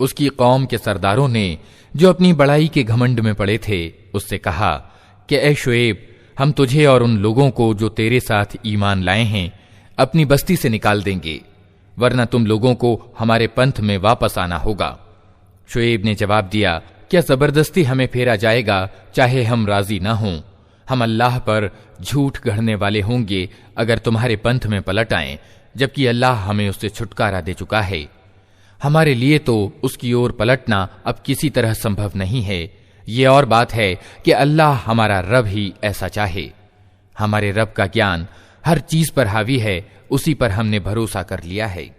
उसकी कौम के सरदारों ने, जो अपनी बड़ाई के घमंड में पड़े थे, उससे कहा कि ए शुएब, हम तुझे और उन लोगों को जो तेरे साथ ईमान लाए हैं अपनी बस्ती से निकाल देंगे, वरना तुम लोगों को हमारे पंथ में वापस आना होगा। शुएब ने जवाब दिया, क्या जबरदस्ती हमें फेरा जाएगा चाहे हम राजी न हों? हम अल्लाह पर झूठ गढ़ने वाले होंगे अगर तुम्हारे पंथ में पलट आएं, जबकि अल्लाह हमें उससे छुटकारा दे चुका है। हमारे लिए तो उसकी ओर पलटना अब किसी तरह संभव नहीं है। ये और बात है कि अल्लाह हमारा रब ही ऐसा चाहे। हमारे रब का ज्ञान हर चीज पर हावी है, उसी पर हमने भरोसा कर लिया है।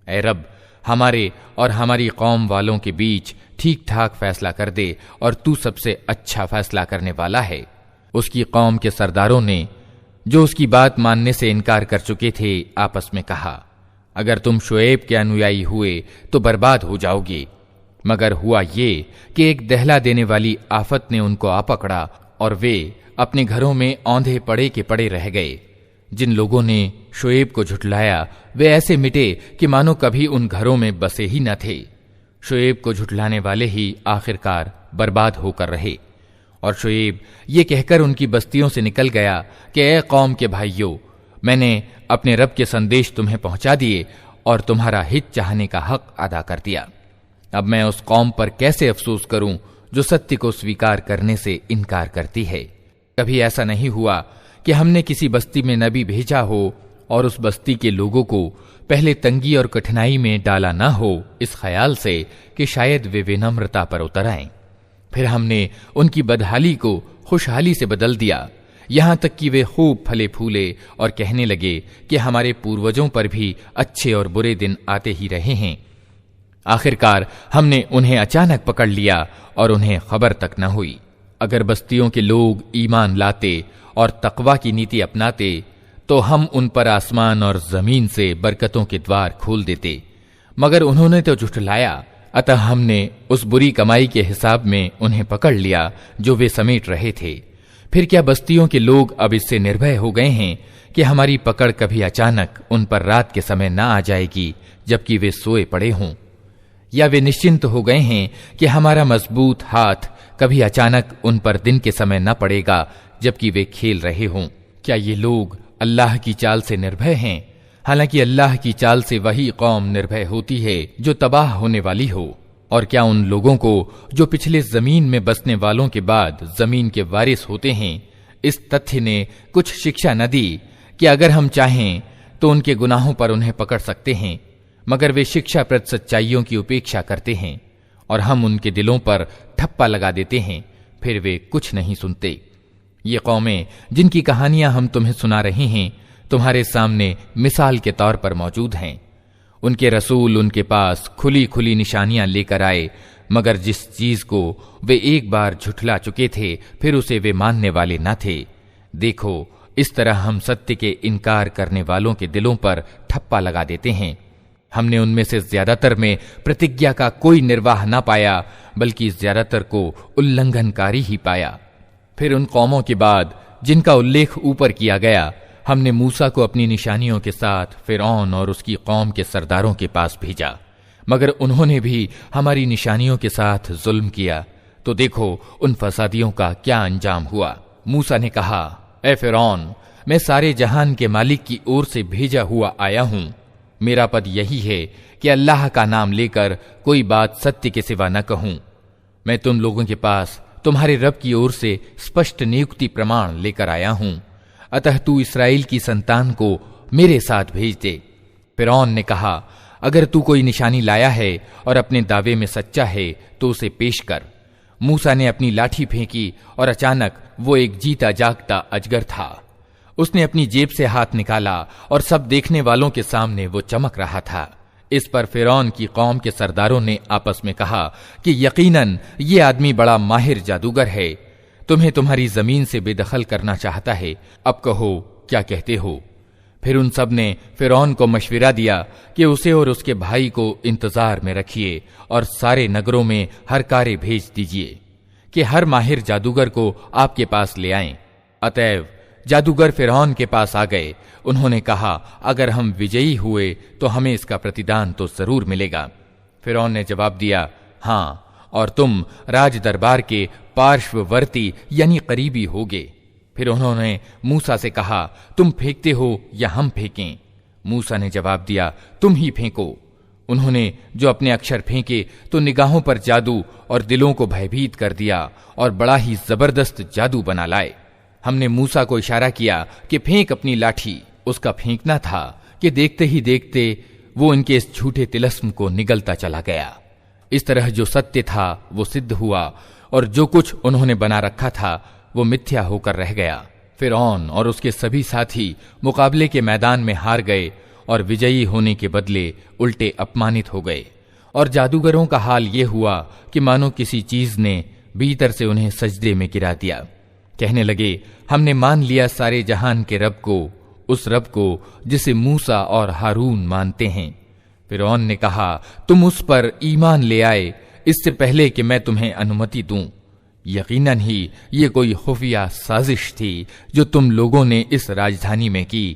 ऐ रब, हमारे और हमारी कौम वालों के बीच ठीक ठाक फैसला कर दे और तू सबसे अच्छा फैसला करने वाला है। उसकी कौम के सरदारों ने, जो उसकी बात मानने से इनकार कर चुके थे, आपस में कहा, अगर तुम शुएब के अनुयायी हुए तो बर्बाद हो जाओगे। मगर हुआ ये कि एक दहला देने वाली आफत ने उनको आ पकड़ा और वे अपने घरों में औंधे पड़े के पड़े रह गए। जिन लोगों ने शुएब को झुठलाया वे ऐसे मिटे कि मानो कभी उन घरों में बसे ही न थे। शुएब को झुठलाने वाले ही आखिरकार बर्बाद होकर रहे। और शुएब ये कहकर उनकी बस्तियों से निकल गया कि ए कौम के भाइयों, मैंने अपने रब के संदेश तुम्हें पहुंचा दिए और तुम्हारा हित चाहने का हक अदा कर दिया। अब मैं उस कौम पर कैसे अफसोस करूं जो सत्य को स्वीकार करने से इनकार करती है। कभी ऐसा नहीं हुआ कि हमने किसी बस्ती में नबी भेजा हो और उस बस्ती के लोगों को पहले तंगी और कठिनाई में डाला न हो, इस ख्याल से कि शायद वे विनम्रता पर उतर आएं। फिर हमने उनकी बदहाली को खुशहाली से बदल दिया, यहां तक कि वे खूब फले फूले और कहने लगे कि हमारे पूर्वजों पर भी अच्छे और बुरे दिन आते ही रहे हैं। आखिरकार हमने उन्हें अचानक पकड़ लिया और उन्हें खबर तक न हुई। अगर बस्तियों के लोग ईमान लाते और तकवा की नीति अपनाते तो हम उन पर आसमान और जमीन से बरकतों के द्वार खोल देते, मगर उन्होंने तो झुठलाया। अतः हमने उस बुरी कमाई के हिसाब में उन्हें पकड़ लिया जो वे समेट रहे थे। फिर क्या बस्तियों के लोग अब इससे निर्भय हो गए हैं कि हमारी पकड़ कभी अचानक उन पर रात के समय न आ जाएगी जबकि वे सोए पड़े हों? या वे निश्चिंत हो गए हैं कि हमारा मजबूत हाथ कभी अचानक उन पर दिन के समय न पड़ेगा जबकि वे खेल रहे हों? क्या ये लोग अल्लाह की चाल से निर्भय हैं? हालांकि अल्लाह की चाल से वही कौम निर्भय होती है जो तबाह होने वाली हो। और क्या उन लोगों को जो पिछले जमीन में बसने वालों के बाद जमीन के वारिस होते हैं, इस तथ्य ने कुछ शिक्षा न दी कि अगर हम चाहें तो उनके गुनाहों पर उन्हें पकड़ सकते हैं, मगर वे शिक्षाप्रद सच्चाइयों की उपेक्षा करते हैं और हम उनके दिलों पर ठप्पा लगा देते हैं, फिर वे कुछ नहीं सुनते। ये कौमें जिनकी कहानियां हम तुम्हें सुना रहे हैं तुम्हारे सामने मिसाल के तौर पर मौजूद हैं। उनके रसूल उनके पास खुली खुली निशानियां लेकर आए, मगर जिस चीज को वे एक बार झुठला चुके थे फिर उसे वे मानने वाले न थे। देखो, इस तरह हम सत्य के इनकार करने वालों के दिलों पर ठप्पा लगा देते हैं। हमने उनमें से ज्यादातर में प्रतिज्ञा का कोई निर्वाह न पाया, बल्कि ज्यादातर को उल्लंघनकारी ही पाया। फिर उन कौमों के बाद जिनका उल्लेख ऊपर किया गया, हमने मूसा को अपनी निशानियों के साथ फिरौन और उसकी कौम के सरदारों के पास भेजा, मगर उन्होंने भी हमारी निशानियों के साथ जुल्म किया। तो देखो उन फसादियों का क्या अंजाम हुआ। मूसा ने कहा, ए फिरौन, मैं सारे जहान के मालिक की ओर से भेजा हुआ आया हूं। मेरा पद यही है कि अल्लाह का नाम लेकर कोई बात सत्य के सिवा न कहूं। मैं तुम लोगों के पास तुम्हारे रब की ओर से स्पष्ट नियुक्ति प्रमाण लेकर आया हूं। अतः तू इस्राएल की संतान को मेरे साथ भेज दे। फिरौन ने कहा, अगर तू कोई निशानी लाया है और अपने दावे में सच्चा है तो उसे पेश कर। मूसा ने अपनी लाठी फेंकी और अचानक वो एक जीता जागता अजगर था। उसने अपनी जेब से हाथ निकाला और सब देखने वालों के सामने वो चमक रहा था। इस पर फिरौन की कौम के सरदारों ने आपस में कहा कि यकीनन ये आदमी बड़ा माहिर जादूगर है, तुम्हें तुम्हारी जमीन से बेदखल करना चाहता है। अब कहो क्या कहते हो। फिर उन सब ने फिरौन को मशविरा दिया कि उसे और उसके भाई को इंतजार में रखिए और सारे नगरों में हर कारे भेज दीजिए कि हर माहिर जादूगर को आपके पास ले आएं। अतएव जादूगर फिरौन के पास आ गए। उन्होंने कहा, अगर हम विजयी हुए तो हमें इसका प्रतिदान तो जरूर मिलेगा। फिरौन ने जवाब दिया, हाँ, और तुम राज दरबार के पार्श्ववर्ती यानी करीबी होगे। फिर उन्होंने मूसा से कहा, तुम फेंकते हो या हम फेंकें? मूसा ने जवाब दिया, तुम ही फेंको। उन्होंने जो अपने अक्षर फेंके तो निगाहों पर जादू और दिलों को भयभीत कर दिया और बड़ा ही जबरदस्त जादू बना लाए। हमने मूसा को इशारा किया कि फेंक अपनी लाठी। उसका फेंकना था कि देखते ही देखते वो इनके इस झूठे तिलस्म को निगलता चला गया। इस तरह जो सत्य था वो सिद्ध हुआ और जो कुछ उन्होंने बना रखा था वो मिथ्या होकर रह गया। फिरौन और उसके सभी साथी मुकाबले के मैदान में हार गए और विजयी होने के बदले उल्टे अपमानित हो गए। और जादूगरों का हाल ये हुआ कि मानो किसी चीज ने भीतर से उन्हें सजदे में गिरा दिया। कहने लगे, हमने मान लिया सारे जहान के रब को, उस रब को जिसे मूसा और हारून मानते हैं। फिरौन ने कहा, तुम उस पर ईमान ले आए इससे पहले कि मैं तुम्हें अनुमति दूं। यकीनन ही ये कोई खुफिया साजिश थी जो तुम लोगों ने इस राजधानी में की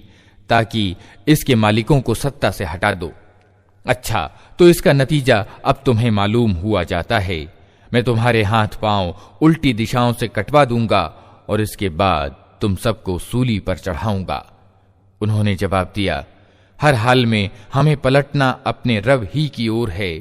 ताकि इसके मालिकों को सत्ता से हटा दो। अच्छा, तो इसका नतीजा अब तुम्हें मालूम हुआ जाता है। मैं तुम्हारे हाथ पांव उल्टी दिशाओं से कटवा दूंगा और इसके बाद तुम सबको सूली पर चढ़ाऊंगा। उन्होंने जवाब दिया, हर हाल में हमें पलटना अपने रब ही की ओर है।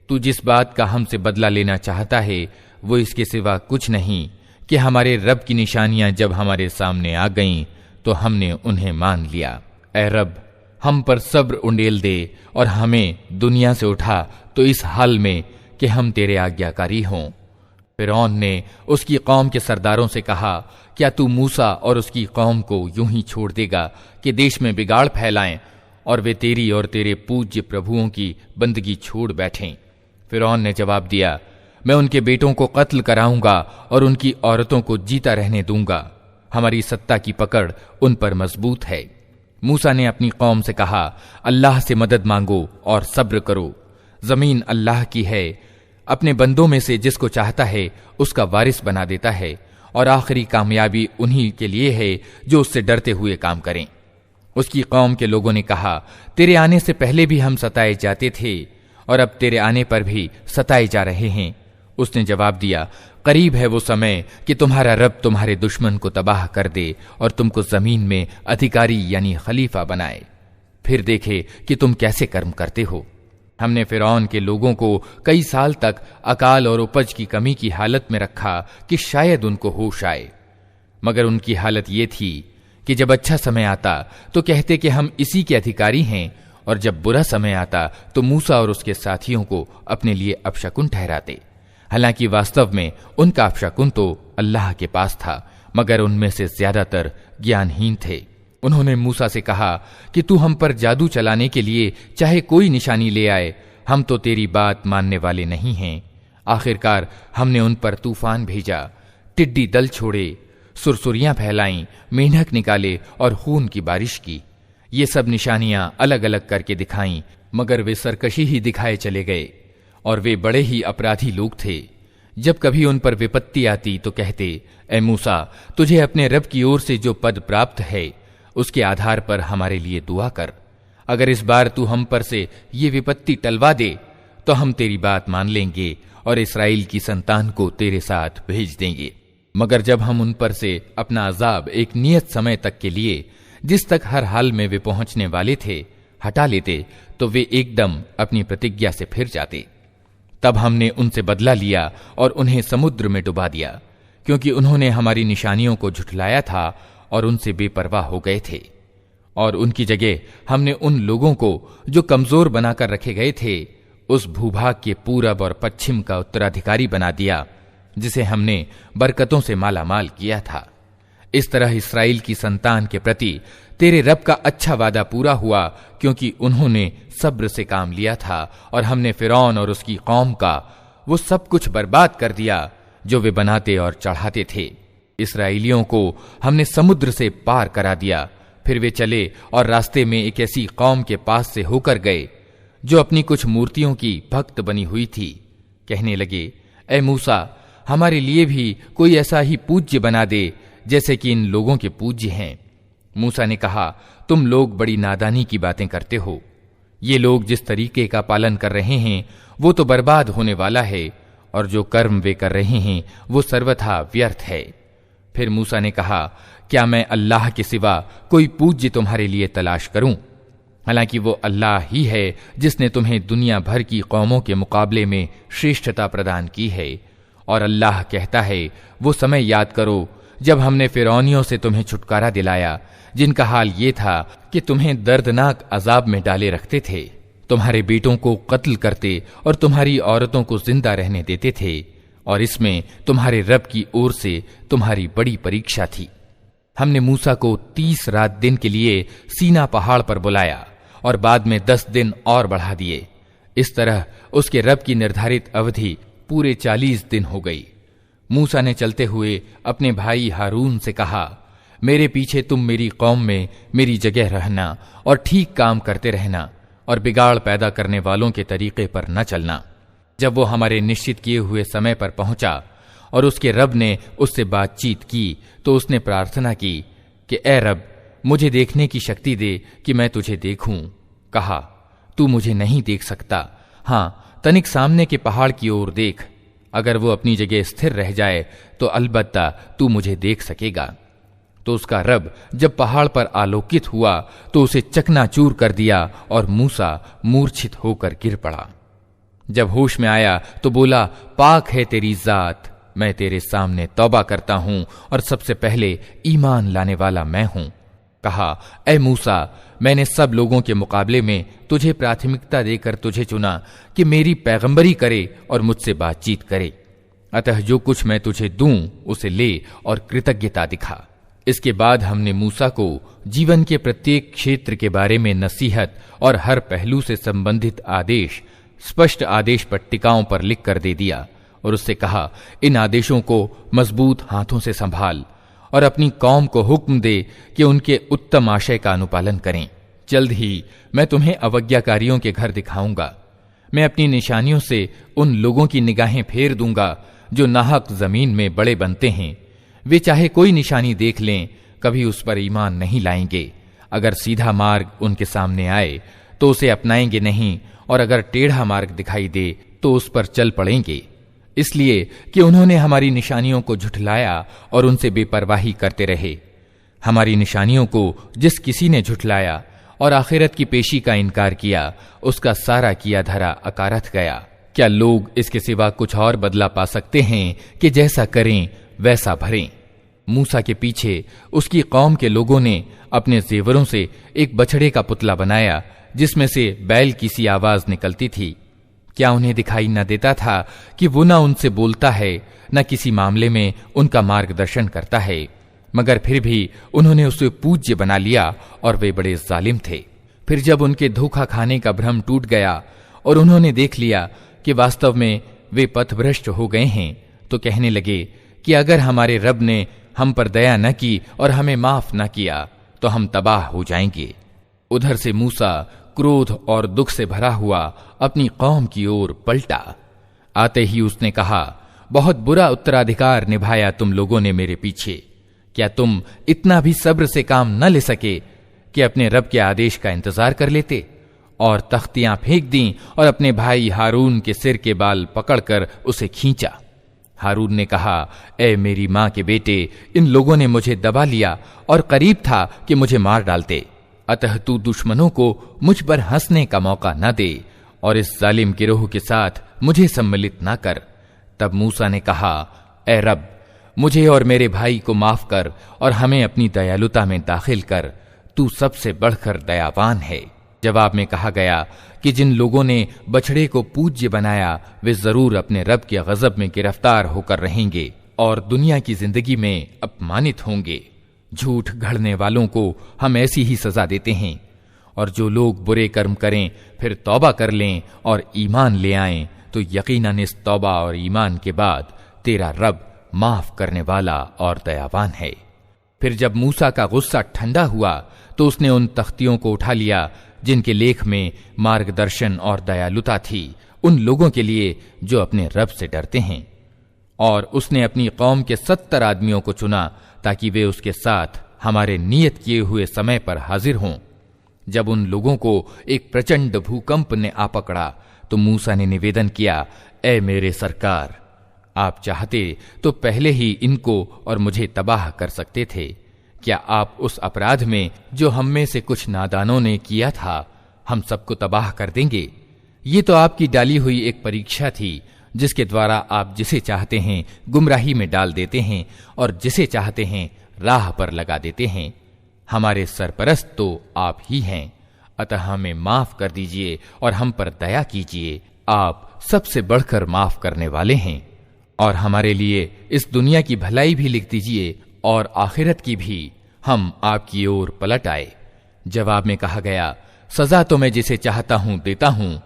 तू जिस बात का हमसे बदला लेना चाहता है वो इसके सिवा कुछ नहीं कि हमारे रब की निशानियां जब हमारे सामने आ गईं तो हमने उन्हें मान लिया। ऐ रब, हम पर सब्र उंडेल दे और हमें दुनिया से उठा तो इस हाल में कि हम तेरे आज्ञाकारी हों। फिरौन ने उसकी कौम के सरदारों से कहा, क्या तू मूसा और उसकी कौम को यूं ही छोड़ देगा कि देश में बिगाड़ फैलाएं और वे तेरी और तेरे पूज्य प्रभुओं की बंदगी छोड़ बैठें? फिरौन ने जवाब दिया, मैं उनके बेटों को कत्ल कराऊंगा और उनकी औरतों को जीता रहने दूंगा। हमारी सत्ता की पकड़ उन पर मजबूत है। मूसा ने अपनी कौम से कहा, अल्लाह से मदद मांगो और सब्र करो। जमीन अल्लाह की है, अपने बंदों में से जिसको चाहता है उसका वारिस बना देता है और आखिरी कामयाबी उन्हीं के लिए है जो उससे डरते हुए काम करें। उसकी कौम के लोगों ने कहा, तेरे आने से पहले भी हम सताए जाते थे और अब तेरे आने पर भी सताए जा रहे हैं। उसने जवाब दिया, करीब है वो समय कि तुम्हारा रब तुम्हारे दुश्मन को तबाह कर दे और तुमको जमीन में अधिकारी यानी खलीफा बनाए, फिर देखे कि तुम कैसे कर्म करते हो। हमने फिरौन के लोगों को कई साल तक अकाल और उपज की कमी की हालत में रखा कि शायद उनको होश आए, मगर उनकी हालत ये थी कि जब अच्छा समय आता तो कहते कि हम इसी के अधिकारी हैं और जब बुरा समय आता तो मूसा और उसके साथियों को अपने लिए अपशकुन ठहराते। हालांकि वास्तव में उनका अपशकुन तो अल्लाह के पास था, मगर उनमें से ज्यादातर ज्ञानहीन थे। उन्होंने मूसा से कहा कि तू हम पर जादू चलाने के लिए चाहे कोई निशानी ले आए, हम तो तेरी बात मानने वाले नहीं हैं। आखिरकार हमने उन पर तूफान भेजा, टिड्डी दल छोड़े, सुरसुरियां फैलाईं, मेंढक निकाले और खून की बारिश की। ये सब निशानियां अलग अलग करके दिखाईं, मगर वे सरकशी ही दिखाए चले गए और वे बड़े ही अपराधी लोग थे। जब कभी उन पर विपत्ति आती तो कहते, ए मूसा, तुझे अपने रब की ओर से जो पद प्राप्त है उसके आधार पर हमारे लिए दुआ कर। अगर इस बार तू हम पर से ये विपत्ति टलवा दे तो हम तेरी बात मान लेंगे और इस्राएल की संतान को तेरे साथ भेज देंगे। मगर जब हम उन पर से अपना अजाब एक नियत समय तक के लिए, जिस तक हर हाल में वे पहुंचने वाले थे, हटा लेते तो वे एकदम अपनी प्रतिज्ञा से फिर जाते। तब हमने उनसे बदला लिया और उन्हें समुद्र में डुबा दिया, क्योंकि उन्होंने हमारी निशानियों को झुठलाया था और उनसे बेपरवाह हो गए थे। और उनकी जगह हमने उन लोगों को जो कमजोर बनाकर रखे गए थे उस भूभाग के पूरब और पश्चिम का उत्तराधिकारी बना दिया जिसे हमने बरकतों से मालामाल किया था। इस तरह इस्राएल की संतान के प्रति तेरे रब का अच्छा वादा पूरा हुआ, क्योंकि उन्होंने सब्र से काम लिया था और हमने फिरौन और उसकी कौम का वो सब कुछ बर्बाद कर दिया जो वे बनाते और चढ़ाते थे। इस्राएलियों को हमने समुद्र से पार करा दिया। फिर वे चले और रास्ते में एक ऐसी कौम के पास से होकर गए जो अपनी कुछ मूर्तियों की भक्त बनी हुई थी। कहने लगे, ए मूसा, हमारे लिए भी कोई ऐसा ही पूज्य बना दे जैसे कि इन लोगों के पूज्य हैं। मूसा ने कहा, तुम लोग बड़ी नादानी की बातें करते हो। ये लोग जिस तरीके का पालन कर रहे हैं वो तो बर्बाद होने वाला है, और जो कर्म वे कर रहे हैं वो सर्वथा व्यर्थ है। फिर मूसा ने कहा, क्या मैं अल्लाह के सिवा कोई पूज्य तुम्हारे लिए तलाश करूं? हालांकि वो अल्लाह ही है जिसने तुम्हें दुनिया भर की कौमों के मुकाबले में श्रेष्ठता प्रदान की है। और अल्लाह कहता है, वो समय याद करो जब हमने फिरौनियों से तुम्हें छुटकारा दिलाया, जिनका हाल ये था कि तुम्हें दर्दनाक अजाब में डाले रखते थे, तुम्हारे बेटों को कत्ल करते और तुम्हारी औरतों को जिंदा रहने देते थे, और इसमें तुम्हारे रब की ओर से तुम्हारी बड़ी परीक्षा थी। हमने मूसा को 30 रात दिन के लिए सीना पहाड़ पर बुलाया और बाद में 10 दिन और बढ़ा दिए। इस तरह उसके रब की निर्धारित अवधि पूरे 40 दिन हो गई। मूसा ने चलते हुए अपने भाई हारून से कहा, मेरे पीछे तुम मेरी कौम में मेरी जगह रहना और ठीक काम करते रहना, और बिगाड़ पैदा करने वालों के तरीके पर न चलना। जब वो हमारे निश्चित किए हुए समय पर पहुंचा और उसके रब ने उससे बातचीत की तो उसने प्रार्थना की कि ए रब, मुझे देखने की शक्ति दे कि मैं तुझे देखूं। कहा, तू मुझे नहीं देख सकता, हां तनिक सामने के पहाड़ की ओर देख, अगर वो अपनी जगह स्थिर रह जाए तो अलबत्ता तू मुझे देख सकेगा। तो उसका रब जब पहाड़ पर आलोकित हुआ तो उसे चकनाचूर कर दिया और मूसा मूर्छित होकर गिर पड़ा। जब होश में आया तो बोला, पाक है तेरी जात, मैं तेरे सामने तौबा करता हूं और सबसे पहले ईमान लाने वाला मैं हूं। कहा, ए मूसा, मैंने सब लोगों के मुकाबले में तुझे प्राथमिकता देकर तुझे चुना कि मेरी पैगंबरी करे और मुझसे बातचीत करे, अतः जो कुछ मैं तुझे दूं उसे ले और कृतज्ञता दिखा। इसके बाद हमने मूसा को जीवन के प्रत्येक क्षेत्र के बारे में नसीहत और हर पहलू से संबंधित आदेश स्पष्ट आदेश पट्टिकाओं पर लिख कर दे दिया और उससे कहा, इन आदेशों को मजबूत हाथों से संभाल और अपनी कौम को हुक्म दे कि उनके उत्तम आशय का अनुपालन करें। जल्द ही मैं तुम्हें अवज्ञाकारियों के घर दिखाऊंगा। मैं अपनी निशानियों से उन लोगों की निगाहें फेर दूंगा जो नाहक जमीन में बड़े बनते हैं। वे चाहे कोई निशानी देख लें, कभी उस पर ईमान नहीं लाएंगे। अगर सीधा मार्ग उनके सामने आए तो उसे अपनाएंगे नहीं, और अगर टेढ़ा मार्ग दिखाई दे तो उस पर चल पड़ेंगे, इसलिए कि उन्होंने हमारी निशानियों को झुठलाया और उनसे बेपरवाही करते रहे। हमारी निशानियों को जिस किसी ने झुठलाया और आखिरत की पेशी का इनकार किया, उसका सारा किया धरा अकारथ गया। क्या लोग इसके सिवा कुछ और बदला पा सकते हैं कि जैसा करें वैसा भरें? मूसा के पीछे उसकी कौम के लोगों ने अपने जेवरों से एक बछड़े का पुतला बनाया जिसमें से बैल की सी आवाज निकलती थी। क्या उन्हें दिखाई न देता था कि वो न उनसे बोलता है, न किसी मामले में उनका मार्गदर्शन करता है? मगर फिर भी उन्होंने उसे पूज्य बना लिया और वे बड़े जालिम थे। फिर जब उनके धोखा खाने का भ्रम टूट गया और उन्होंने देख लिया कि वास्तव में वे पथभ्रष्ट हो गए हैं, तो कहने लगे कि अगर हमारे रब ने हम पर दया न की और हमें माफ न किया तो हम तबाह हो जाएंगे। उधर से मूसा क्रोध और दुख से भरा हुआ अपनी कौम की ओर पलटा। आते ही उसने कहा, बहुत बुरा उत्तराधिकार निभाया तुम लोगों ने मेरे पीछे। क्या तुम इतना भी सब्र से काम न ले सके कि अपने रब के आदेश का इंतजार कर लेते? और तख्तियां फेंक दी और अपने भाई हारून के सिर के बाल पकड़कर उसे खींचा। हारून ने कहा, ए मेरी मां के बेटे, इन लोगों ने मुझे दबा लिया और करीब था कि मुझे मार डालते, अतः तू दुश्मनों को मुझ पर हंसने का मौका न दे और इस जालिम गिरोह के साथ मुझे सम्मिलित न कर। तब मूसा ने कहा, ए रब, मुझे और मेरे भाई को माफ कर और हमें अपनी दयालुता में दाखिल कर, तू सबसे बढ़कर दयावान है। जवाब में कहा गया कि जिन लोगों ने बछड़े को पूज्य बनाया वे जरूर अपने रब के गजब में गिरफ्तार होकर रहेंगे और दुनिया की जिंदगी में अपमानित होंगे। झूठ गढ़ने वालों को हम ऐसी ही सजा देते हैं, और जो लोग बुरे कर्म करें फिर तौबा कर लें और ईमान ले आएं तो यकीनन इस तौबा और ईमान के बाद तेरा रब माफ करने वाला और दयावान है। फिर जब मूसा का गुस्सा ठंडा हुआ तो उसने उन तख्तियों को उठा लिया जिनके लेख में मार्गदर्शन और दयालुता थी उन लोगों के लिए जो अपने रब से डरते हैं, और उसने अपनी कौम के 70 आदमियों को चुना ताकि वे उसके साथ हमारे नियत किए हुए समय पर हाजिर हों। जब उन लोगों को एक प्रचंड भूकंप ने आ पकड़ा तो मूसा ने निवेदन किया, ए मेरे सरकार, आप चाहते तो पहले ही इनको और मुझे तबाह कर सकते थे। क्या आप उस अपराध में जो हम में से कुछ नादानों ने किया था, हम सबको तबाह कर देंगे? ये तो आपकी डाली हुई एक परीक्षा थी, जिसके द्वारा आप जिसे चाहते हैं गुमराही में डाल देते हैं और जिसे चाहते हैं राह पर लगा देते हैं। हमारे सरपरस्त तो आप ही हैं, अतः हमें माफ कर दीजिए और हम पर दया कीजिए। आप सबसे बढ़कर माफ करने वाले हैं। और हमारे लिए इस दुनिया की भलाई भी लिख दीजिए और आखिरत की भी, हम आपकी ओर पलट आए। जवाब में कहा गया, सजा तो मैं जिसे चाहता हूं देता हूं,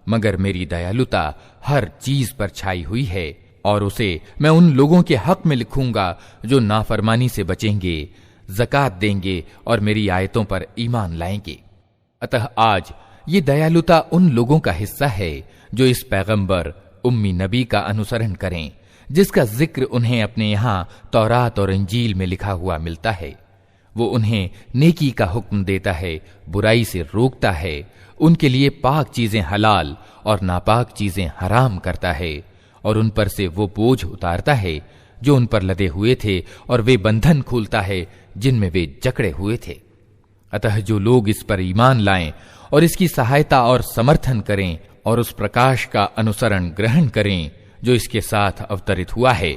मगर मेरी दयालुता हर चीज पर छाई हुई है और उसे मैं उन लोगों के हक में लिखूंगा जो नाफरमानी से बचेंगे, ज़कात देंगे और मेरी आयतों पर ईमान लाएंगे। अतः आज ये दयालुता उन लोगों का हिस्सा है जो इस पैगंबर उम्मी नबी का अनुसरण करें, जिसका जिक्र उन्हें अपने यहाँ तौरात और इंजील में लिखा हुआ मिलता है। वो उन्हें नेकी का हुक्म देता है, बुराई से रोकता है, उनके लिए पाक चीजें हलाल और नापाक चीजें हराम करता है और उन पर से वो बोझ उतारता है जो उन पर लदे हुए थे और वे बंधन खोलता है जिनमें वे जकड़े हुए थे। अतः जो लोग इस पर ईमान लाएं और इसकी सहायता और समर्थन करें और उस प्रकाश का अनुसरण ग्रहण करें जो इसके साथ अवतरित हुआ है,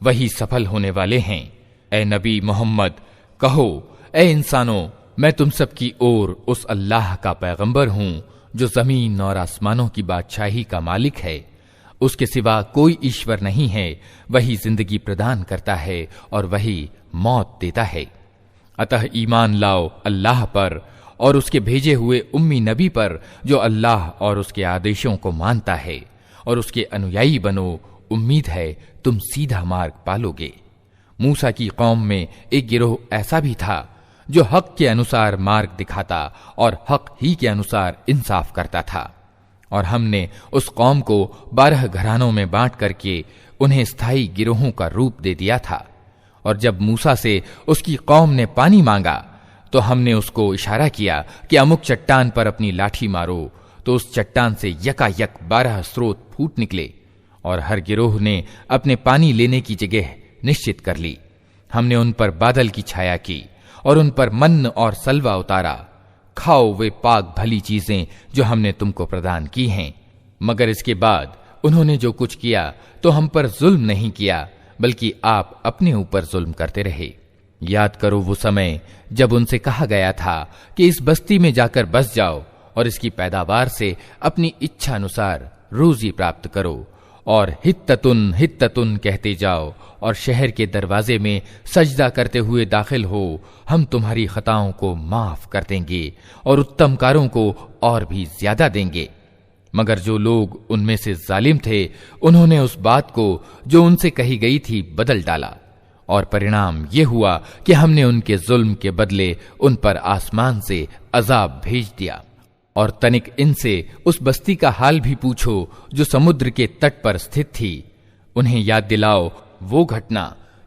वही सफल होने वाले हैं। ए नबी मोहम्मद, कहो, ए इंसानों, मैं तुम सब की ओर उस अल्लाह का पैगंबर हूं जो जमीन और आसमानों की बादशाही का मालिक है। उसके सिवा कोई ईश्वर नहीं है। वही जिंदगी प्रदान करता है और वही मौत देता है। अतः ईमान लाओ अल्लाह पर और उसके भेजे हुए उम्मी नबी पर जो अल्लाह और उसके आदेशों को मानता है, और उसके अनुयायी बनो। उम्मीद है तुम सीधा मार्ग पालोगे। मूसा की कौम में एक गिरोह ऐसा भी था जो हक के अनुसार मार्ग दिखाता और हक ही के अनुसार इंसाफ करता था। और हमने उस कौम को 12 घरानों में बांट करके उन्हें स्थायी गिरोहों का रूप दे दिया था। और जब मूसा से उसकी कौम ने पानी मांगा तो हमने उसको इशारा किया कि अमुक चट्टान पर अपनी लाठी मारो, तो उस चट्टान से यकायक 12 स्रोत फूट निकले और हर गिरोह ने अपने पानी लेने की जगह निश्चित कर ली। हमने उन पर बादल की छाया की और उन पर मन्न और सलवा उतारा। खाओ वे पाक भली चीजें जो हमने तुमको प्रदान की हैं। मगर इसके बाद उन्होंने जो कुछ किया तो हम पर जुल्म नहीं किया, बल्कि आप अपने ऊपर जुल्म करते रहे। याद करो वो समय जब उनसे कहा गया था कि इस बस्ती में जाकर बस जाओ और इसकी पैदावार से अपनी इच्छा अनुसार रोजी प्राप्त करो और हित्ततुन हित्ततुन कहते जाओ और शहर के दरवाजे में सजदा करते हुए दाखिल हो। हम तुम्हारी खताओं को माफ कर देंगे और उत्तम कारों को और भी ज्यादा देंगे। मगर जो लोग उनमें से जालिम थे, उन्होंने उस बात को जो उनसे कही गई थी बदल डाला, और परिणाम ये हुआ कि हमने उनके जुल्म के बदले उन पर आसमान से अजाब भेज दिया। और तनिक इनसे उस बस्ती का हाल भी पूछो जो समुद्र के तट पर स्थित थी। उन्हें याद दिलाओ वो घटना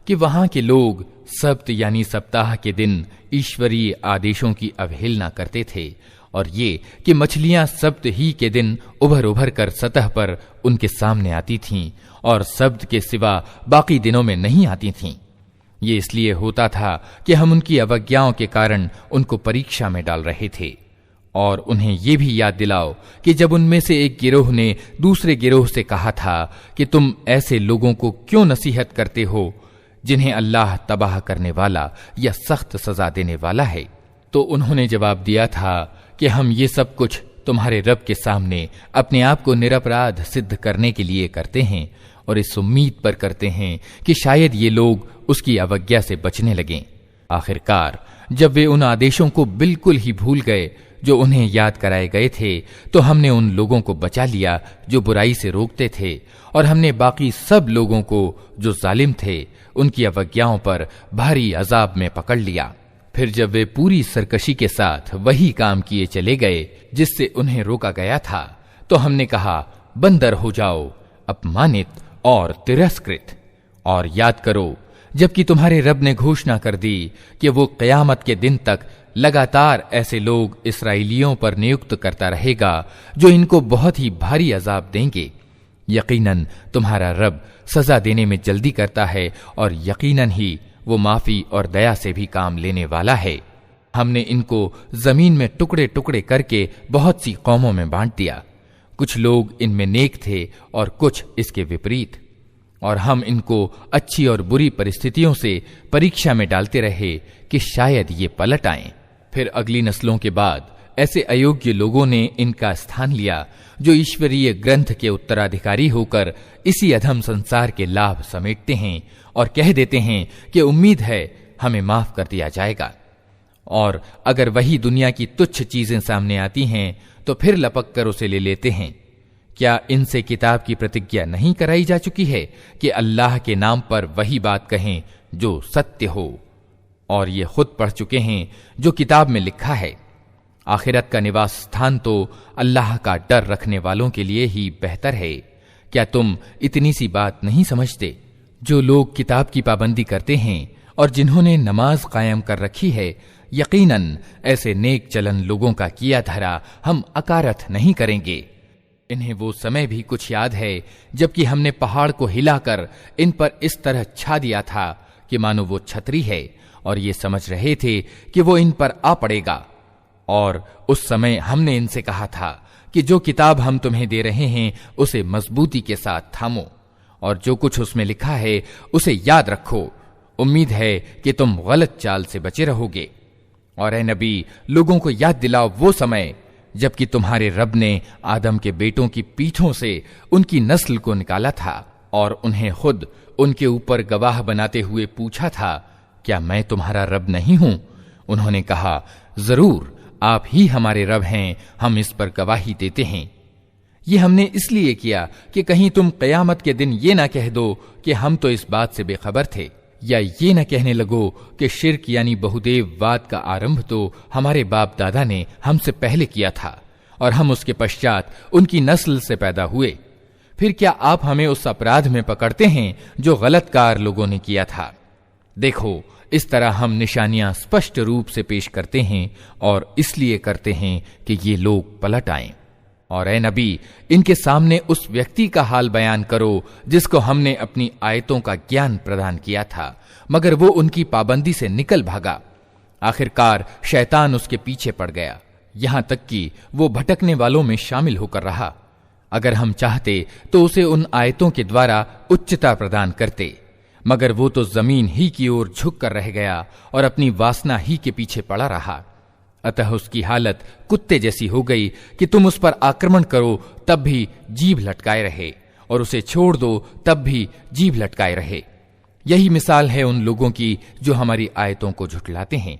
कि वहां के लोग सब्त यानी सप्ताह के दिन ईश्वरीय आदेशों की अवहेलना करते थे, और ये कि मछलियां सब्त ही के दिन उभर उभर कर सतह पर उनके सामने आती थीं और सब्त के सिवा बाकी दिनों में नहीं आती थीं। ये इसलिए होता था कि हम उनकी अवज्ञाओं के कारण उनको परीक्षा में डाल रहे थे। और उन्हें ये भी याद दिलाओ कि जब उनमें से एक गिरोह ने दूसरे गिरोह से कहा था कि तुम ऐसे लोगों को क्यों नसीहत करते हो जिन्हें अल्लाह तबाह करने वाला या सख्त सजा देने वाला है, तो उन्होंने जवाब दिया था कि हम ये सब कुछ तुम्हारे रब के सामने अपने आप को निरपराध सिद्ध करने के लिए करते हैं और इस उम्मीद पर करते हैं कि शायद ये लोग उसकी अवज्ञा से बचने लगें। आखिरकार जब वे उन आदेशों को बिल्कुल ही भूल गए जो उन्हें याद कराए गए थे, तो हमने उन लोगों को बचा लिया जो बुराई से रोकते थे, और हमने बाकी सब लोगों को जो जालिम थे उनकी अवज्ञाओं पर भारी अजाब में पकड़ लिया। फिर जब वे पूरी सरकशी के साथ वही काम किए चले गए जिससे उन्हें रोका गया था, तो हमने कहा, बंदर हो जाओ, अपमानित और तिरस्कृत। और याद करो जबकि तुम्हारे रब ने घोषणा कर दी कि वो क़यामत के दिन तक लगातार ऐसे लोग इसराइलियों पर नियुक्त करता रहेगा जो इनको बहुत ही भारी अजाब देंगे। यकीनन तुम्हारा रब सजा देने में जल्दी करता है और यकीनन ही वो माफी और दया से भी काम लेने वाला है। हमने इनको जमीन में टुकड़े टुकड़े करके बहुत सी कौमों में बांट दिया। कुछ लोग इनमें नेक थे और कुछ इसके विपरीत, और हम इनको अच्छी और बुरी परिस्थितियों से परीक्षा में डालते रहे कि शायद ये पलट आएं। फिर अगली नस्लों के बाद ऐसे अयोग्य लोगों ने इनका स्थान लिया जो ईश्वरीय ग्रंथ के उत्तराधिकारी होकर इसी अधम संसार के लाभ समेटते हैं और कह देते हैं कि उम्मीद है हमें माफ कर दिया जाएगा। और अगर वही दुनिया की तुच्छ चीजें सामने आती हैं तो फिर लपक कर उसे ले लेते हैं। क्या इनसे किताब की प्रतिज्ञा नहीं कराई जा चुकी है कि अल्लाह के नाम पर वही बात कहें जो सत्य हो, और ये खुद पढ़ चुके हैं जो किताब में लिखा है। आखिरत का निवास स्थान तो अल्लाह का डर रखने वालों के लिए ही बेहतर है। क्या तुम इतनी सी बात नहीं समझते? जो लोग किताब की पाबंदी करते हैं और जिन्होंने नमाज कायम कर रखी है, यकीनन ऐसे नेक चलन लोगों का किया धरा हम अकारथ नहीं करेंगे। इन्हें वो समय भी कुछ याद है जबकि हमने पहाड़ को हिलाकर इन पर इस तरह छा दिया था कि मानो वो छतरी है, और ये समझ रहे थे कि वो इन पर आ पड़ेगा। और उस समय हमने इनसे कहा था कि जो किताब हम तुम्हें दे रहे हैं उसे मजबूती के साथ थामो, और जो कुछ उसमें लिखा है उसे याद रखो। उम्मीद है कि तुम गलत चाल से बचे रहोगे। और ए नबी, लोगों को याद दिलाओ वो समय जबकि तुम्हारे रब ने आदम के बेटों की पीठों से उनकी नस्ल को निकाला था और उन्हें खुद उनके ऊपर गवाह बनाते हुए पूछा था, क्या मैं तुम्हारा रब नहीं हूं? उन्होंने कहा, जरूर आप ही हमारे रब हैं, हम इस पर गवाही देते हैं। ये हमने इसलिए किया कि कहीं तुम कयामत के दिन ये ना कह दो कि हम तो इस बात से बेखबर थे, या ये न कहने लगो कि शिर्क यानी बहुदेववाद का आरंभ तो हमारे बाप दादा ने हमसे पहले किया था और हम उसके पश्चात उनकी नस्ल से पैदा हुए। फिर क्या आप हमें उस अपराध में पकड़ते हैं जो गलत कार लोगों ने किया था? देखो, इस तरह हम निशानियां स्पष्ट रूप से पेश करते हैं और इसलिए करते हैं कि ये लोग पलट आएं। और ए नबी, इनके सामने उस व्यक्ति का हाल बयान करो जिसको हमने अपनी आयतों का ज्ञान प्रदान किया था, मगर वो उनकी पाबंदी से निकल भागा। आखिरकार शैतान उसके पीछे पड़ गया, यहां तक कि वो भटकने वालों में शामिल होकर रहा। अगर हम चाहते तो उसे उन आयतों के द्वारा उच्चता प्रदान करते, मगर वो तो जमीन ही की ओर झुक कर रह गया और अपनी वासना ही के पीछे पड़ा रहा। अतः उसकी हालत कुत्ते जैसी हो गई कि तुम उस पर आक्रमण करो तब भी जीभ लटकाए रहे, और उसे छोड़ दो तब भी जीभ लटकाए रहे। यही मिसाल है उन लोगों की जो हमारी आयतों को झुठलाते हैं।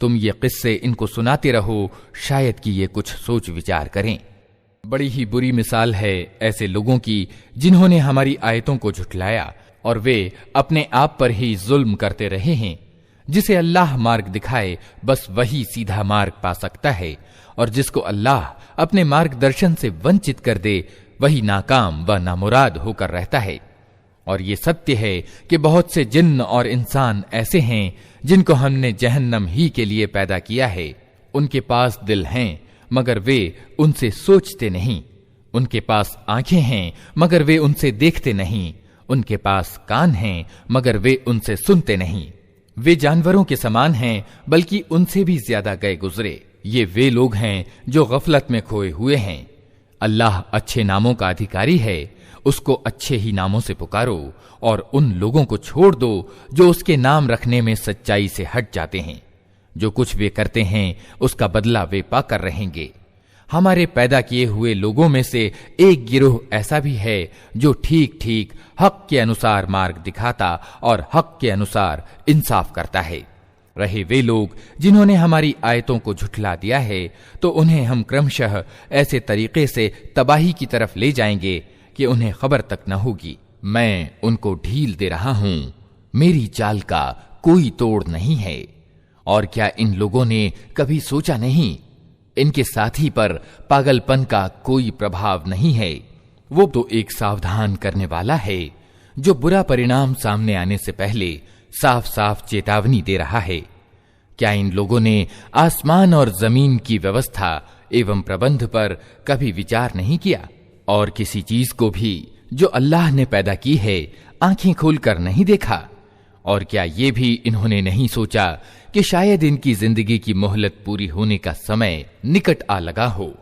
तुम ये किस्से इनको सुनाते रहो, शायद कि ये कुछ सोच विचार करें। बड़ी ही बुरी मिसाल है ऐसे लोगों की जिन्होंने हमारी आयतों को झुठलाया और वे अपने आप पर ही जुल्म करते रहे हैं। जिसे अल्लाह मार्ग दिखाए बस वही सीधा मार्ग पा सकता है, और जिसको अल्लाह अपने मार्गदर्शन से वंचित कर दे वही नाकाम व नामुराद होकर रहता है। और ये सत्य है कि बहुत से जिन्न और इंसान ऐसे हैं जिनको हमने जहन्नम ही के लिए पैदा किया है। उनके पास दिल हैं मगर वे उनसे सोचते नहीं, उनके पास आंखें हैं मगर वे उनसे देखते नहीं, उनके पास कान हैं मगर वे उनसे सुनते नहीं। वे जानवरों के समान हैं बल्कि उनसे भी ज्यादा गए गुजरे। ये वे लोग हैं जो गफलत में खोए हुए हैं। अल्लाह अच्छे नामों का अधिकारी है, उसको अच्छे ही नामों से पुकारो और उन लोगों को छोड़ दो जो उसके नाम रखने में सच्चाई से हट जाते हैं। जो कुछ वे करते हैं उसका बदला वे पाकर रहेंगे। हमारे पैदा किए हुए लोगों में से एक गिरोह ऐसा भी है जो ठीक ठीक हक के अनुसार मार्ग दिखाता और हक के अनुसार इंसाफ करता है। रहे वे लोग जिन्होंने हमारी आयतों को झुठला दिया है तो उन्हें हम क्रमशः ऐसे तरीके से तबाही की तरफ ले जाएंगे कि उन्हें खबर तक न होगी। मैं उनको ढील दे रहा हूं, मेरी चाल का कोई तोड़ नहीं है। और क्या इन लोगों ने कभी सोचा नहीं, इनके साथी पर पागलपन का कोई प्रभाव नहीं है। वो तो एक सावधान करने वाला है जो बुरा परिणाम सामने आने से पहले साफ साफ चेतावनी दे रहा है। क्या इन लोगों ने आसमान और जमीन की व्यवस्था एवं प्रबंध पर कभी विचार नहीं किया, और किसी चीज को भी जो अल्लाह ने पैदा की है आंखें खोलकर नहीं देखा? और क्या ये भी इन्होंने नहीं सोचा कि शायद इनकी जिंदगी की मोहलत पूरी होने का समय निकट आ लगा हो?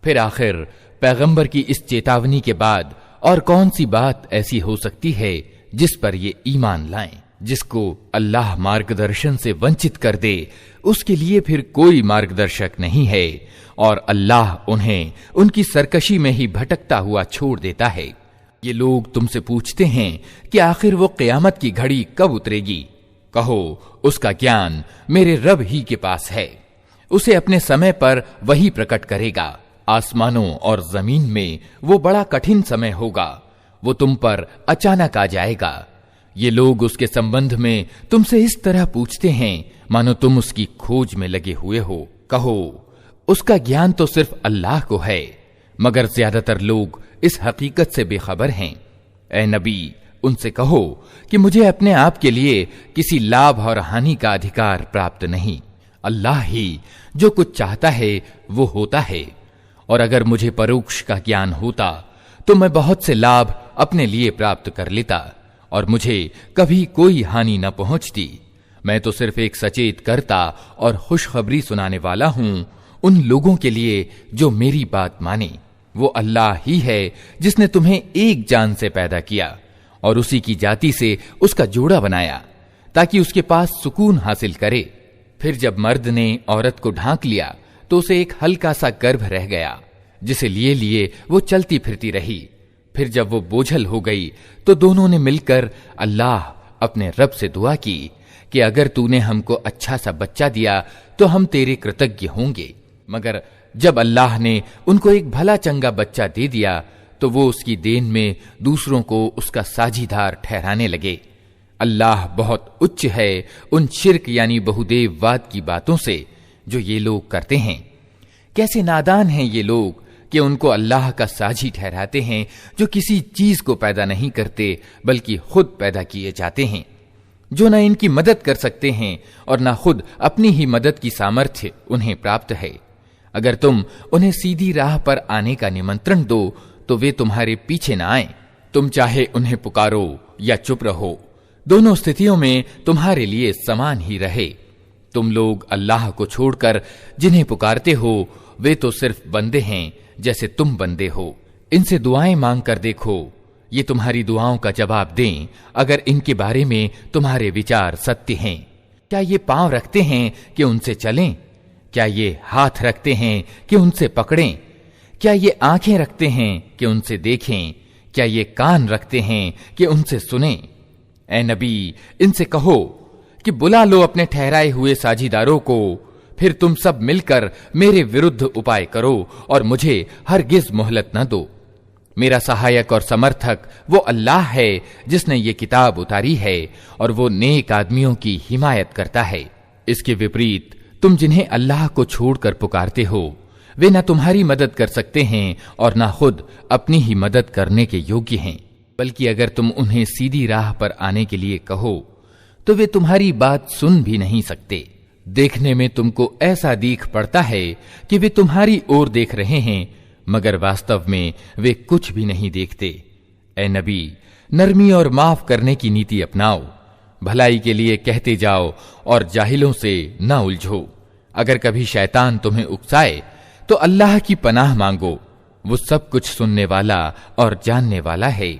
फिर आखिर पैगंबर की इस चेतावनी के बाद और कौन सी बात ऐसी हो सकती है जिस पर ये ईमान लाएं? जिसको अल्लाह मार्गदर्शन से वंचित कर दे उसके लिए फिर कोई मार्गदर्शक नहीं है, और अल्लाह उन्हें उनकी सरकशी में ही भटकता हुआ छोड़ देता है। ये लोग तुमसे पूछते हैं कि आखिर वो क़यामत की घड़ी कब उतरेगी? कहो, उसका ज्ञान मेरे रब ही के पास है, उसे अपने समय पर वही प्रकट करेगा। आसमानों और जमीन में वो बड़ा कठिन समय होगा, वो तुम पर अचानक आ जाएगा। ये लोग उसके संबंध में तुमसे इस तरह पूछते हैं मानो तुम उसकी खोज में लगे हुए हो। कहो, उसका ज्ञान तो सिर्फ अल्लाह को है, मगर ज्यादातर लोग इस हकीकत से बेखबर हैं। ए नबी, उनसे कहो कि मुझे अपने आप के लिए किसी लाभ और हानि का अधिकार प्राप्त नहीं। अल्लाह ही जो कुछ चाहता है वो होता है, और अगर मुझे परोक्ष का ज्ञान होता तो मैं बहुत से लाभ अपने लिए प्राप्त कर लेता और मुझे कभी कोई हानि न पहुंचती। मैं तो सिर्फ एक सचेत करता और खुशखबरी सुनाने वाला हूं उन लोगों के लिए जो मेरी बात माने। वो अल्लाह ही है जिसने तुम्हें एक जान से पैदा किया और उसी की जाति से उसका जोड़ा बनाया ताकि उसके पास सुकून हासिल करे। फिर जब मर्द ने औरत को ढांक लिया तो उसे एक हल्का सा गर्भ रह गया, जिसे लिए लिए वो चलती फिरती रही। फिर जब वो बोझल हो गई तो दोनों ने मिलकर अल्लाह अपने रब से दुआ की कि अगर तूने हमको अच्छा सा बच्चा दिया तो हम तेरे कृतज्ञ होंगे। मगर जब अल्लाह ने उनको एक भला चंगा बच्चा दे दिया तो वो उसकी देन में दूसरों को उसका साझीदार ठहराने लगे। अल्लाह बहुत उच्च है उन शिर्क यानी बहुदेववाद की बातों से जो ये लोग करते हैं। कैसे नादान हैं ये लोग कि उनको अल्लाह का साझी ठहराते हैं जो किसी चीज को पैदा नहीं करते बल्कि खुद पैदा किए जाते हैं, जो न इनकी मदद कर सकते हैं और न खुद अपनी ही मदद की सामर्थ्य उन्हें प्राप्त है। अगर तुम उन्हें सीधी राह पर आने का निमंत्रण दो तो वे तुम्हारे पीछे न आए। तुम चाहे उन्हें पुकारो या चुप रहो, दोनों स्थितियों में तुम्हारे लिए समान ही रहे। तुम लोग अल्लाह को छोड़कर जिन्हें पुकारते हो वे तो सिर्फ बंदे हैं जैसे तुम बंदे हो। इनसे दुआएं मांग कर देखो, ये तुम्हारी दुआओं का जवाब दें अगर इनके बारे में तुम्हारे विचार सत्य हैं। क्या ये पांव रखते हैं कि उनसे चलें? क्या ये हाथ रखते हैं कि उनसे पकड़ें? क्या ये आंखें रखते हैं कि उनसे देखें? क्या ये कान रखते हैं कि उनसे सुनें? ए नबी, इनसे कहो कि बुला लो अपने ठहराए हुए साझीदारों को, फिर तुम सब मिलकर मेरे विरुद्ध उपाय करो और मुझे हरगिज मोहलत न दो। मेरा सहायक और समर्थक वो अल्लाह है जिसने ये किताब उतारी है और वो नेक आदमियों की हिमायत करता है। इसके विपरीत तुम जिन्हें अल्लाह को छोड़कर पुकारते हो वे न तुम्हारी मदद कर सकते हैं और न खुद अपनी ही मदद करने के योग्य हैं, बल्कि अगर तुम उन्हें सीधी राह पर आने के लिए कहो तो वे तुम्हारी बात सुन भी नहीं सकते। देखने में तुमको ऐसा दिख पड़ता है कि वे तुम्हारी ओर देख रहे हैं, मगर वास्तव में वे कुछ भी नहीं देखते। ए नबी, नरमी और माफ करने की नीति अपनाओ, भलाई के लिए कहते जाओ और जाहिलों से न उलझो। अगर कभी शैतान तुम्हें उकसाए तो अल्लाह की पनाह मांगो, वो सब कुछ सुनने वाला और जानने वाला है।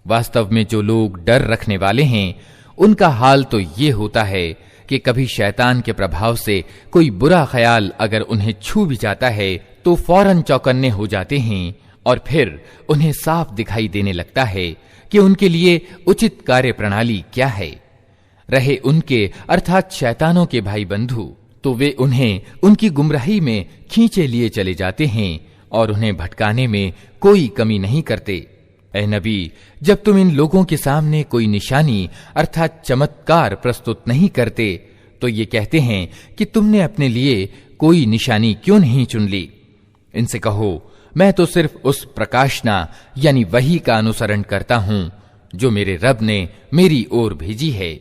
वास्तव में जो लोग डर रखने वाले हैं उनका हाल तो ये होता है कि कभी शैतान के प्रभाव से कोई बुरा ख्याल अगर उन्हें छू भी जाता है तो फौरन चौकन्ने हो जाते हैं और फिर उन्हें साफ दिखाई देने लगता है कि उनके लिए उचित कार्य प्रणाली क्या है। रहे उनके अर्थात शैतानों के भाई बंधु तो वे उन्हें उनकी गुमराही में खींचे लिए चले जाते हैं और उन्हें भटकाने में कोई कमी नहीं करते। ए नबी, जब तुम इन लोगों के सामने कोई निशानी अर्थात चमत्कार प्रस्तुत नहीं करते तो ये कहते हैं कि तुमने अपने लिए कोई निशानी क्यों नहीं चुन ली। इनसे कहो, मैं तो सिर्फ उस प्रकाशना यानी वही का अनुसरण करता हूं जो मेरे रब ने मेरी ओर भेजी है।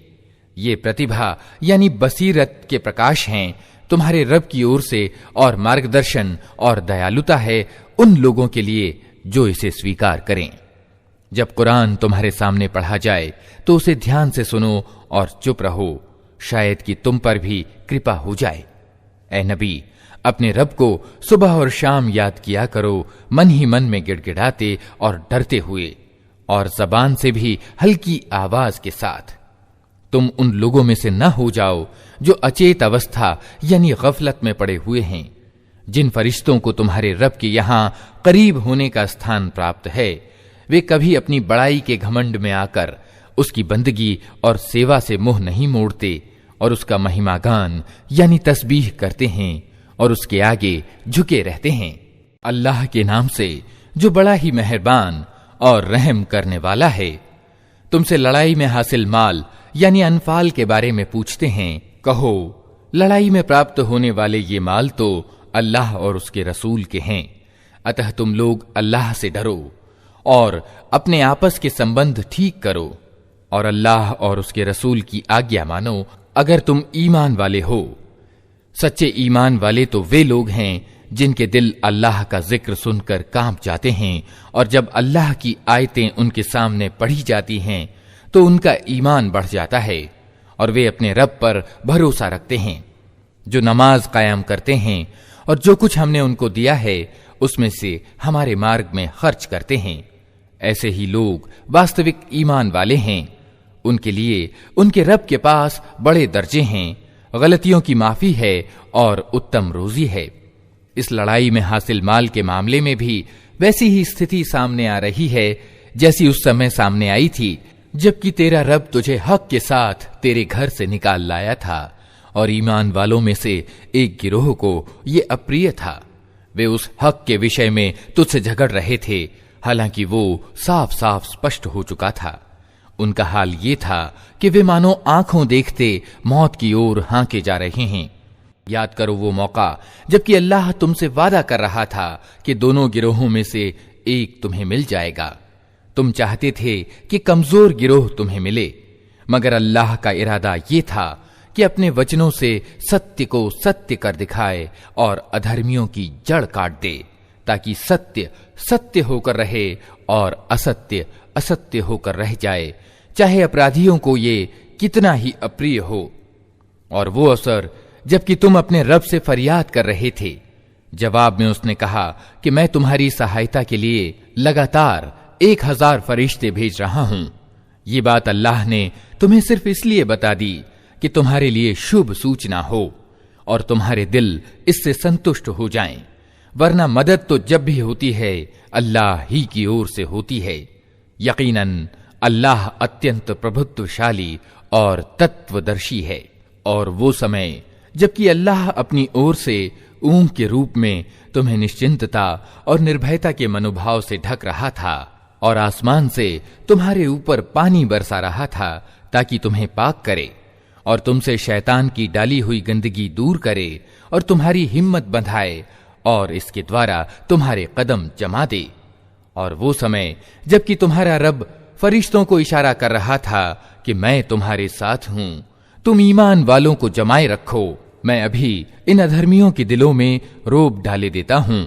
ये प्रतिभा यानी बसीरत के प्रकाश हैं तुम्हारे रब की ओर से, और मार्गदर्शन और दयालुता है उन लोगों के लिए जो इसे स्वीकार करें। जब कुरान तुम्हारे सामने पढ़ा जाए तो उसे ध्यान से सुनो और चुप रहो, शायद कि तुम पर भी कृपा हो जाए। ए नबी, अपने रब को सुबह और शाम याद किया करो, मन ही मन में गिड़गिड़ाते और डरते हुए, और जबान से भी हल्की आवाज के साथ। तुम उन लोगों में से न हो जाओ जो अचेत अवस्था यानी गफलत में पड़े हुए हैं। जिन फरिश्तों को तुम्हारे रब के यहां करीब होने का स्थान प्राप्त है, वे कभी अपनी बड़ाई के घमंड में आकर उसकी बंदगी और सेवा से मुंह नहीं मोड़ते, और उसका महिमा गान यानी तस्बीह करते हैं और उसके आगे झुके रहते हैं। अल्लाह के नाम से जो बड़ा ही मेहरबान और रहम करने वाला है। तुमसे लड़ाई में हासिल माल यानी अनफाल के बारे में पूछते हैं। कहो, लड़ाई में प्राप्त होने वाले ये माल तो अल्लाह और उसके रसूल के हैं, अतः तुम लोग अल्लाह से डरो और अपने आपस के संबंध ठीक करो, और अल्लाह और उसके रसूल की आज्ञा मानो अगर तुम ईमान वाले हो। सच्चे ईमान वाले तो वे लोग हैं जिनके दिल अल्लाह का जिक्र सुनकर कांप जाते हैं, और जब अल्लाह की आयतें उनके सामने पढ़ी जाती हैं तो उनका ईमान बढ़ जाता है, और वे अपने रब पर भरोसा रखते हैं। जो नमाज कायम करते हैं और जो कुछ हमने उनको दिया है उसमें से हमारे मार्ग में खर्च करते हैं, ऐसे ही लोग वास्तविक ईमान वाले हैं। उनके लिए उनके रब के पास बड़े दर्जे हैं, गलतियों की माफी है और उत्तम रोजी है। इस लड़ाई में हासिल माल के मामले में भी वैसी ही स्थिति सामने आ रही है जैसी उस समय सामने आई थी जबकि तेरा रब तुझे हक के साथ तेरे घर से निकाल लाया था, और ईमान वालों में से एक गिरोह को ये अप्रिय था। वे उस हक के विषय में तुझसे झगड़ रहे थे, हालांकि वो साफ साफ स्पष्ट हो चुका था। उनका हाल ये था कि वे मानो आंखों देखते मौत की ओर हांके जा रहे हैं। याद करो वो मौका जबकि अल्लाह तुमसे वादा कर रहा था कि दोनों गिरोहों में से एक तुम्हें मिल जाएगा। तुम चाहते थे कि कमजोर गिरोह तुम्हें मिले, मगर अल्लाह का इरादा ये था कि अपने वचनों से सत्य को सत्य कर दिखाए और अधर्मियों की जड़ काट दे, ताकि सत्य सत्य होकर रहे और असत्य असत्य होकर रह जाए, चाहे अपराधियों को ये कितना ही अप्रिय हो। और वो अवसर जबकि तुम अपने रब से फरियाद कर रहे थे, जवाब में उसने कहा कि मैं तुम्हारी सहायता के लिए लगातार 1000 फरिश्ते भेज रहा हूं। ये बात अल्लाह ने तुम्हें सिर्फ इसलिए बता दी कि तुम्हारे लिए शुभ सूचना हो और तुम्हारे दिल इससे संतुष्ट हो जाएं, वरना मदद तो जब भी होती है अल्लाह ही की ओर से होती है। यकीनन अल्लाह अत्यंत प्रभुत्वशाली और तत्वदर्शी है। और वो समय जबकि अल्लाह अपनी ओर से ऊंघ के रूप में तुम्हें निश्चिंतता और निर्भयता के मनोभाव से ढक रहा था, और आसमान से तुम्हारे ऊपर पानी बरसा रहा था ताकि तुम्हें पाक करे और तुमसे शैतान की डाली हुई गंदगी दूर करे और तुम्हारी हिम्मत बंधाए और इसके द्वारा तुम्हारे कदम जमा दे। और वो समय जबकि तुम्हारा रब फरिश्तों को इशारा कर रहा था कि मैं तुम्हारे साथ हूं, तुम ईमान वालों को जमाए रखो, मैं अभी इन अधर्मियों के दिलों में रोब डाले देता हूं,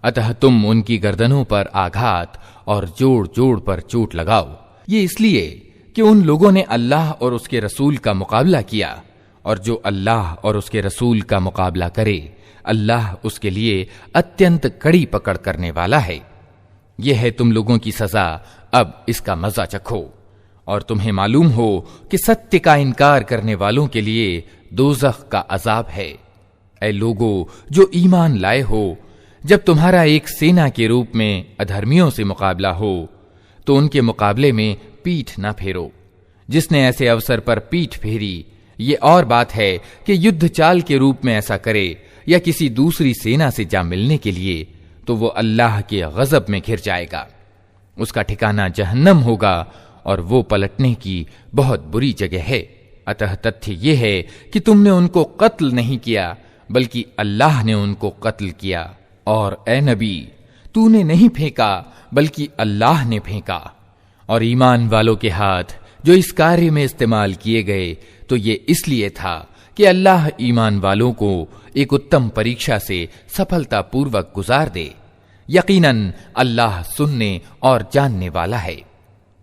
अतः तुम उनकी गर्दनों पर आघात और जोड़ जोड़ पर चोट लगाओ। ये इसलिए कि उन लोगों ने अल्लाह और उसके रसूल का मुकाबला किया, और जो अल्लाह और उसके रसूल का मुकाबला करे अल्लाह उसके लिए अत्यंत कड़ी पकड़ करने वाला है। यह है तुम लोगों की सजा, अब इसका मजा चखो। और तुम्हें मालूम हो कि सत्य का इनकार करने वालों के लिए दोज़ख का अजाब है। ऐ लोगों जो ईमान लाए हो, जब तुम्हारा एक सेना के रूप में अधर्मियों से मुकाबला हो तो उनके मुकाबले में पीठ न फेरो। जिसने ऐसे अवसर पर पीठ फेरी, ये और बात है कि युद्ध चाल के रूप में ऐसा करे या किसी दूसरी सेना से जा मिलने के लिए, तो वो अल्लाह के गजब में घिर जाएगा। उसका ठिकाना जहन्नम होगा और वो पलटने की बहुत बुरी जगह है। अतः तथ्य ये है कि तुमने उनको कत्ल नहीं किया, बल्कि अल्लाह ने उनको कत्ल किया। और ए नबी, तूने नहीं फेंका बल्कि अल्लाह ने फेंका। और ईमान वालों के हाथ जो इस कार्य में इस्तेमाल किए गए तो ये इसलिए था कि अल्लाह ईमान वालों को एक उत्तम परीक्षा से सफलतापूर्वक गुजार दे। यकीनन अल्लाह सुनने और जानने वाला है।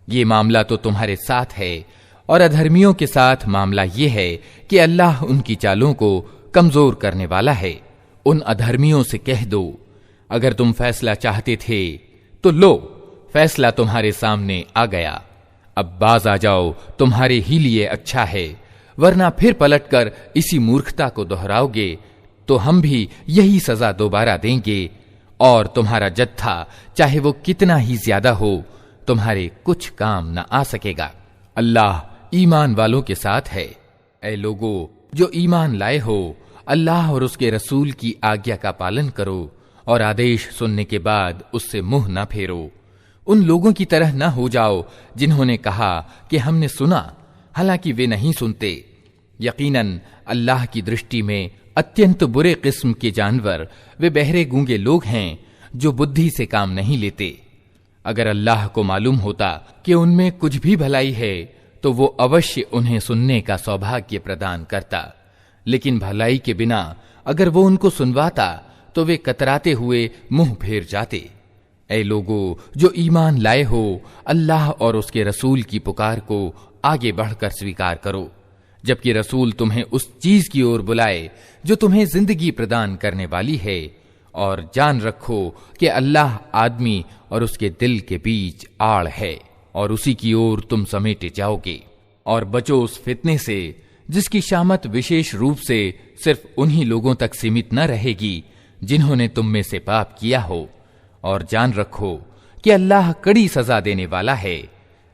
ये मामला तो तुम्हारे साथ है, और अधर्मियों के साथ मामला ये है कि अल्लाह उनकी चालों को कमजोर करने वाला है। उन अधर्मियों से कह दो, अगर तुम फैसला चाहते थे तो लो, फैसला तुम्हारे सामने आ गया, अब बाज आ जाओ, तुम्हारे ही लिए अच्छा है, वरना फिर पलटकर इसी मूर्खता को दोहराओगे तो हम भी यही सजा दोबारा देंगे, और तुम्हारा जत्था चाहे वो कितना ही ज्यादा हो तुम्हारे कुछ काम न आ सकेगा। अल्लाह ईमान वालों के साथ है। ऐ लोगो जो ईमान लाए हो, अल्लाह और उसके रसूल की आज्ञा का पालन करो और आदेश सुनने के बाद उससे मुंह न फेरो। उन लोगों की तरह न हो जाओ जिन्होंने कहा कि हमने सुना, हालांकि वे नहीं सुनते। यकीनन अल्लाह की दृष्टि में अत्यंत बुरे किस्म के जानवर वे बहरे गूंगे लोग हैं जो बुद्धि से काम नहीं लेते। अगर अल्लाह को मालूम होता कि उनमें कुछ भी भलाई है तो वो अवश्य उन्हें सुनने का सौभाग्य प्रदान करता, लेकिन भलाई के बिना अगर वो उनको सुनवाता तो वे कतराते हुए मुंह फेर जाते। ऐ लोगो जो ईमान लाए हो, अल्लाह और उसके रसूल की पुकार को आगे बढ़कर स्वीकार करो, जबकि रसूल तुम्हें उस चीज की ओर बुलाए जो तुम्हें जिंदगी प्रदान करने वाली है, और जान रखो कि अल्लाह आदमी और उसके दिल के बीच आड़ है और उसी की ओर तुम समेटे जाओगे। और बचो उस फितने से जिसकी शामत विशेष रूप से सिर्फ उन्हीं लोगों तक सीमित न रहेगी जिन्होंने तुम में से पाप किया हो, और जान रखो कि अल्लाह कड़ी सजा देने वाला है।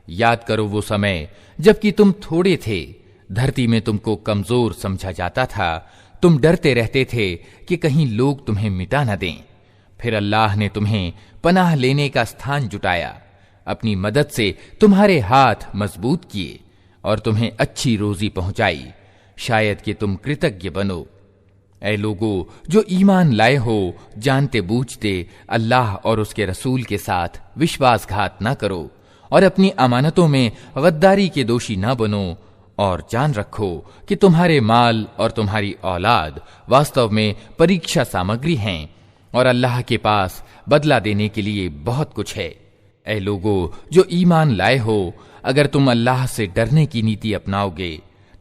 याद करो वो समय जबकि तुम थोड़े थे, धरती में तुमको कमजोर समझा जाता था, तुम डरते रहते थे कि कहीं लोग तुम्हें मिटा न दें। फिर अल्लाह ने तुम्हें पनाह लेने का स्थान जुटाया, अपनी मदद से तुम्हारे हाथ मजबूत किए और तुम्हें अच्छी रोजी पहुंचाई, शायद कि तुम कृतज्ञ बनो। ऐ लोगो जो ईमान लाए हो, जानते बूझते अल्लाह और उसके रसूल के साथ विश्वासघात न करो और अपनी अमानतों में गद्दारी के दोषी न बनो, और जान रखो कि तुम्हारे माल और तुम्हारी औलाद वास्तव में परीक्षा सामग्री हैं और अल्लाह के पास बदला देने के लिए बहुत कुछ है। ऐ लोगो जो ईमान लाए हो, अगर तुम अल्लाह से डरने की नीति अपनाओगे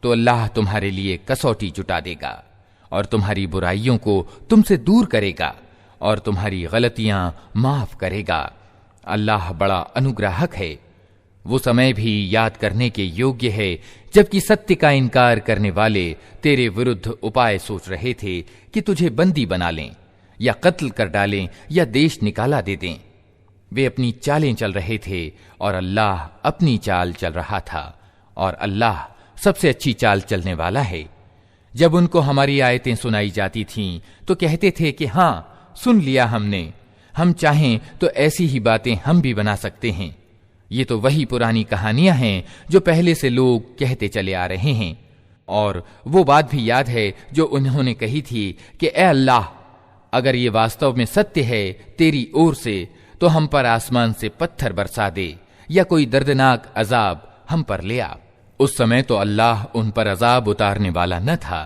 तो अल्लाह तुम्हारे लिए कसौटी जुटा देगा और तुम्हारी बुराइयों को तुमसे दूर करेगा और तुम्हारी गलतियां माफ करेगा। अल्लाह बड़ा अनुग्राहक है। वो समय भी याद करने के योग्य है जबकि सत्य का इनकार करने वाले तेरे विरुद्ध उपाय सोच रहे थे कि तुझे बंदी बना लें या कत्ल कर डालें या देश निकाला दे दें। वे अपनी चालें चल रहे थे और अल्लाह अपनी चाल चल रहा था, और अल्लाह सबसे अच्छी चाल चलने वाला है। जब उनको हमारी आयतें सुनाई जाती थीं तो कहते थे कि हाँ, सुन लिया हमने, हम चाहें तो ऐसी ही बातें हम भी बना सकते हैं। ये तो वही पुरानी कहानियां हैं जो पहले से लोग कहते चले आ रहे हैं। और वो बात भी याद है जो उन्होंने कही थी कि ए अल्लाह, अगर ये वास्तव में सत्य है तेरी ओर से तो हम पर आसमान से पत्थर बरसा दे या कोई दर्दनाक अजाब हम पर ले आ। उस समय तो अल्लाह उन पर अजाब उतारने वाला न था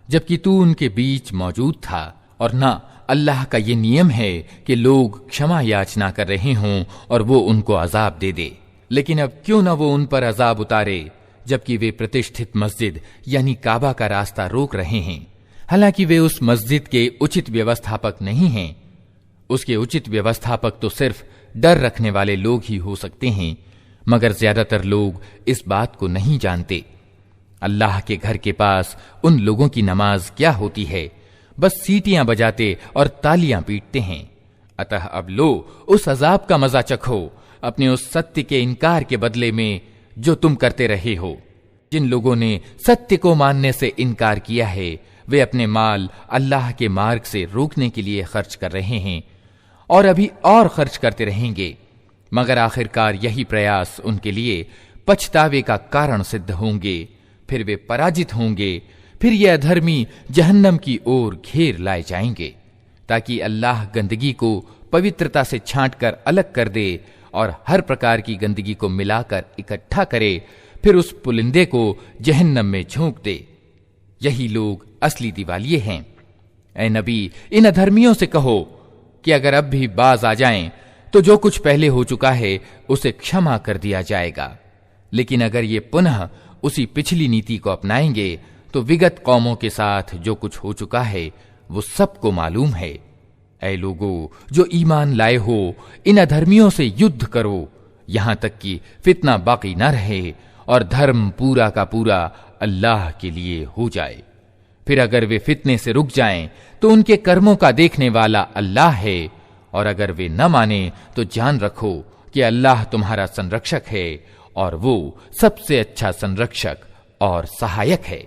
जबकि तू उनके बीच मौजूद था, और न अल्लाह का ये नियम है कि लोग क्षमा याचना कर रहे हों और वो उनको अजाब दे दे। लेकिन अब क्यों न वो उन पर अजाब उतारे जबकि वे प्रतिष्ठित मस्जिद यानी काबा का रास्ता रोक रहे हैं, हालांकि वे उस मस्जिद के उचित व्यवस्थापक नहीं हैं। उसके उचित व्यवस्थापक तो सिर्फ डर रखने वाले लोग ही हो सकते हैं, मगर ज्यादातर लोग इस बात को नहीं जानते। अल्लाह के घर के पास उन लोगों की नमाज क्या होती है, बस सीटियां बजाते और तालियां पीटते हैं। अतः अब लो उस अजाब का मजा चखो अपने उस सत्य के इनकार के बदले में जो तुम करते रहे हो। जिन लोगों ने सत्य को मानने से इनकार किया है वे अपने माल अल्लाह के मार्ग से रोकने के लिए खर्च कर रहे हैं और अभी और खर्च करते रहेंगे, मगर आखिरकार यही प्रयास उनके लिए पछतावे का कारण सिद्ध होंगे। फिर वे पराजित होंगे, फिर ये अधर्मी जहन्नम की ओर घेर लाए जाएंगे, ताकि अल्लाह गंदगी को पवित्रता से छांटकर अलग कर दे और हर प्रकार की गंदगी को मिलाकर इकट्ठा करे, फिर उस पुलिंदे को जहन्नम में झोंक दे। यही लोग असली दिवालिये हैं। ऐ नबी, इन अधर्मियों से कहो कि अगर अब भी बाज आ जाएं तो जो कुछ पहले हो चुका है उसे क्षमा कर दिया जाएगा, लेकिन अगर ये पुनः उसी पिछली नीति को अपनाएंगे तो विगत कौमों के साथ जो कुछ हो चुका है वो सबको मालूम है। ऐ लोगों जो ईमान लाए हो, इन अधर्मियों से युद्ध करो यहां तक कि फितना बाकी न रहे और धर्म पूरा का पूरा अल्लाह के लिए हो जाए। फिर अगर वे फितने से रुक जाएं तो उनके कर्मों का देखने वाला अल्लाह है, और अगर वे न माने तो जान रखो कि अल्लाह तुम्हारा संरक्षक है और वो सबसे अच्छा संरक्षक और सहायक है।